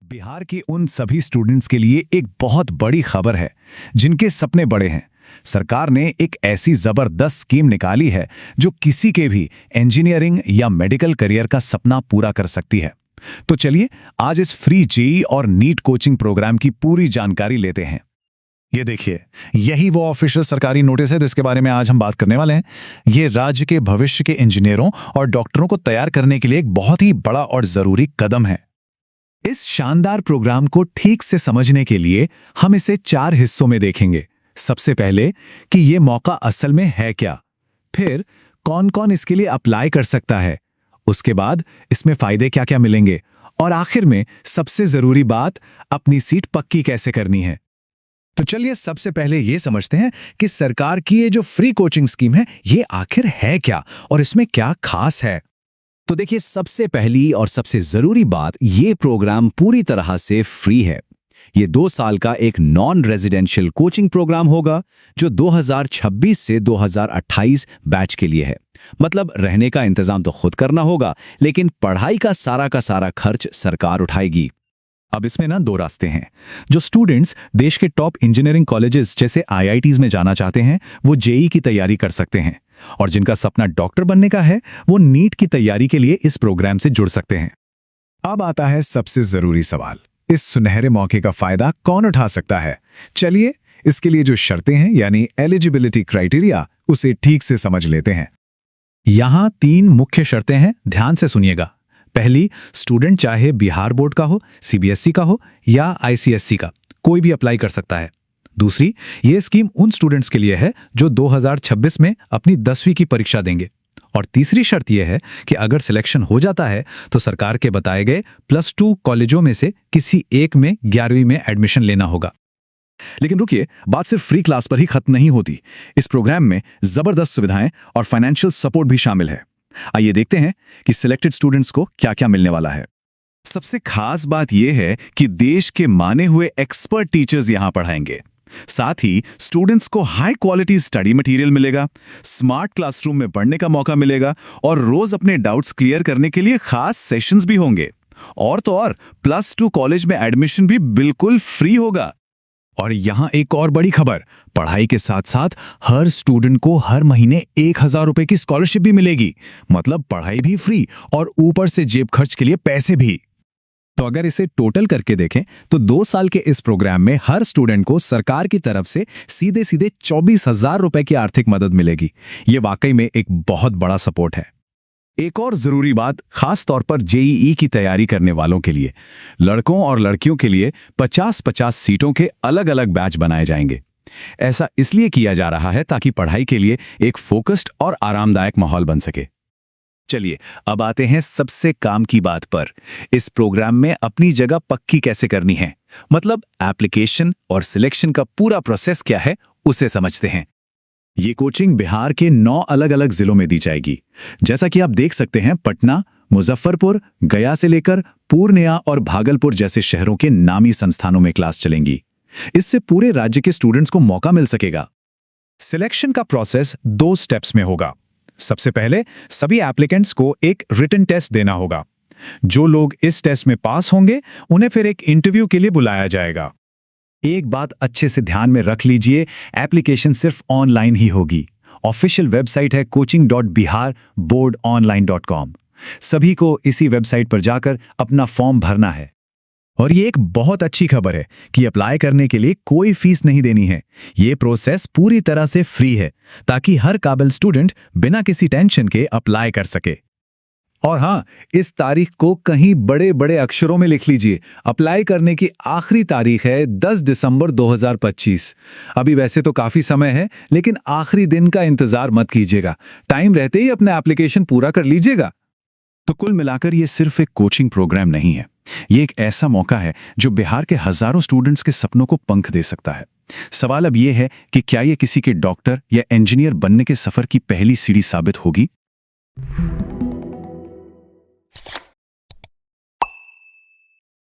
बिहार के उन सभी स्टूडेंट्स के लिए एक बहुत बड़ी खबर है जिनके सपने बड़े हैं। सरकार ने एक ऐसी जबरदस्त स्कीम निकाली है जो किसी के भी इंजीनियरिंग या मेडिकल करियर का सपना पूरा कर सकती है। तो चलिए आज इस फ्री जेईई और नीट कोचिंग प्रोग्राम की पूरी जानकारी लेते हैं। ये देखिए, यही वो ऑफिशियल सरकारी नोटिस है जिसके बारे में आज हम बात करने वाले हैं। ये राज्य के भविष्य के इंजीनियरों और डॉक्टरों को तैयार करने के लिए एक बहुत ही बड़ा और जरूरी कदम है। इस शानदार प्रोग्राम को ठीक से समझने के लिए हम इसे 4 हिस्सों में देखेंगे। सबसे पहले कि ये मौका असल में है क्या, फिर कौन-कौन इसके लिए अप्लाई कर सकता है, उसके बाद इसमें फायदे क्या-क्या मिलेंगे और आखिर में सबसे जरूरी बात, अपनी सीट पक्की कैसे करनी है। तो चलिए सबसे पहले ये समझते हैं कि सरकार की ये जो फ्री कोचिंग स्कीम है ये आखिर है क्या और इसमें क्या खास है। तो देखिए, सबसे पहली और सबसे जरूरी बात, ये प्रोग्राम पूरी तरह से फ्री है। ये 2 साल का एक नॉन रेजिडेंशियल कोचिंग प्रोग्राम होगा जो 2026 से 2028 बैच के लिए है। मतलब रहने का इंतजाम तो खुद करना होगा, लेकिन पढ़ाई का सारा खर्च सरकार उठाएगी। अब इसमें ना 2 रास्ते हैं। जो स्टूडेंट्स देश के टॉप इंजीनियरिंग कॉलेजेस जैसे आईआईटीज में जाना चाहते हैं वो जेईई की तैयारी कर सकते हैं, और जिनका सपना डॉक्टर बनने का है वो नीट की तैयारी के लिए इस प्रोग्राम से जुड़ सकते हैं। अब आता है सबसे जरूरी सवाल, इस सुनहरे मौके का फायदा कौन उठा सकता है। चलिए इसके लिए जो शर्तें हैं यानी एलिजिबिलिटी क्राइटेरिया, उसे ठीक से समझ लेते हैं। यहां 3 मुख्य शर्तें हैं, ध्यान से सुनिएगा। पहली, स्टूडेंट चाहे बिहार बोर्ड का हो, सीबीएसई का हो या आईसीएसई का, कोई भी अप्लाई कर सकता है। दूसरी, ये स्कीम उन स्टूडेंट्स के लिए है जो 2026 में अपनी 10वीं की परीक्षा देंगे। और तीसरी शर्त यह है कि अगर सिलेक्शन हो जाता है तो सरकार के बताए गए +2 कॉलेजों में से किसी एक में 11वीं में एडमिशन लेना होगा। लेकिन रुकिए, बात सिर्फ फ्री क्लास पर ही खत्म नहीं होती। इस प्रोग्राम में जबरदस्त सुविधाएं और फाइनेंशियल सपोर्ट भी शामिल है। आइए देखते हैं कि सिलेक्टेड स्टूडेंट्स को क्या-क्या मिलने वाला है। सबसे खास बात यह है कि देश के माने हुए एक्सपर्ट टीचर्स यहां पढ़ाएंगे। साथ ही स्टूडेंट्स को हाई क्वालिटी स्टडी मटेरियल मिलेगा, स्मार्ट क्लासरूम में पढ़ने का मौका मिलेगा और रोज अपने डाउट्स क्लियर करने के लिए खास सेशंस भी होंगे। और तो और +2 कॉलेज में एडमिशन भी बिल्कुल फ्री होगा। और यहां एक और बड़ी खबर, पढ़ाई के साथ साथ हर स्टूडेंट को हर महीने 1000 रुपए की स्कॉलरशिप भी मिलेगी। मतलब पढ़ाई भी फ्री और ऊपर से जेब खर्च के लिए पैसे भी। तो अगर इसे टोटल करके देखें तो 2 साल के इस प्रोग्राम में हर स्टूडेंट को सरकार की तरफ से सीधे 24,000 रुपए की आर्थिक मदद मिलेगी। ये वाकई में एक बहुत बड़ा सपोर्ट है। एक और जरूरी बात, खास तौर पर जेईई की तैयारी करने वालों के लिए, लड़कों और लड़कियों के लिए 50-50 सीटों के अलग-अलग बैच बनाए जाएंगे। ऐसा इसलिए किया जा रहा है ताकि पढ़ाई के लिए एक फोकस्ड और आरामदायक माहौल बन सके। चलिए अब आते हैं सबसे काम की बात पर, इस प्रोग्राम में अपनी जगह पक्की कैसे करनी है। मतलब एप्लीकेशन और सिलेक्शन का पूरा प्रोसेस क्या है, उसे समझते हैं। ये कोचिंग बिहार के 9 अलग-अलग जिलों में दी जाएगी। जैसा कि आप देख सकते हैं, पटना, मुजफ्फरपुर, गया से लेकर पूर्णिया और भागलपुर जैसे शहरों के नामी संस्थानों में क्लास चलेंगी। इससे पूरे राज्य के स्टूडेंट्स को मौका मिल सकेगा। सिलेक्शन का प्रोसेस 2 स्टेप्स में होगा। सबसे पहले सभी एप्लीकेंट्स को एक रिटन टेस्ट देना होगा। जो लोग इस टेस्ट में पास होंगे उन्हें फिर एक इंटरव्यू के लिए बुलाया जाएगा। एक बात अच्छे से ध्यान में रख लीजिए, एप्लीकेशन सिर्फ ऑनलाइन ही होगी। ऑफिशियल वेबसाइट है coaching.biharboardonline.com। सभी को इसी वेबसाइट पर जाकर अपना फॉर्म भरना है। और ये एक बहुत अच्छी खबर है कि अप्लाई करने के लिए कोई फीस नहीं देनी है। ये प्रोसेस पूरी तरह से फ्री है ताकि हर काबिल स्टूडेंट बिना किसी टेंशन के अप्लाई कर सके। और हाँ, इस तारीख को कहीं बड़े बड़े अक्षरों में लिख लीजिए। अप्लाई करने की आखिरी तारीख है 10 दिसंबर 2025। अभी वैसे तो काफी समय है, लेकिन आखिरी दिन का इंतजार मत कीजिएगा। टाइम रहते ही अपना एप्लीकेशन पूरा कर लीजिएगा। तो कुल मिलाकर ये सिर्फ एक कोचिंग प्रोग्राम नहीं है, ये एक ऐसा मौका है जो बिहार के हजारों स्टूडेंट्स के सपनों को पंख दे सकता है। सवाल अब ये है कि क्या ये किसी के डॉक्टर या इंजीनियर बनने के सफर की पहली सीढ़ी साबित होगी।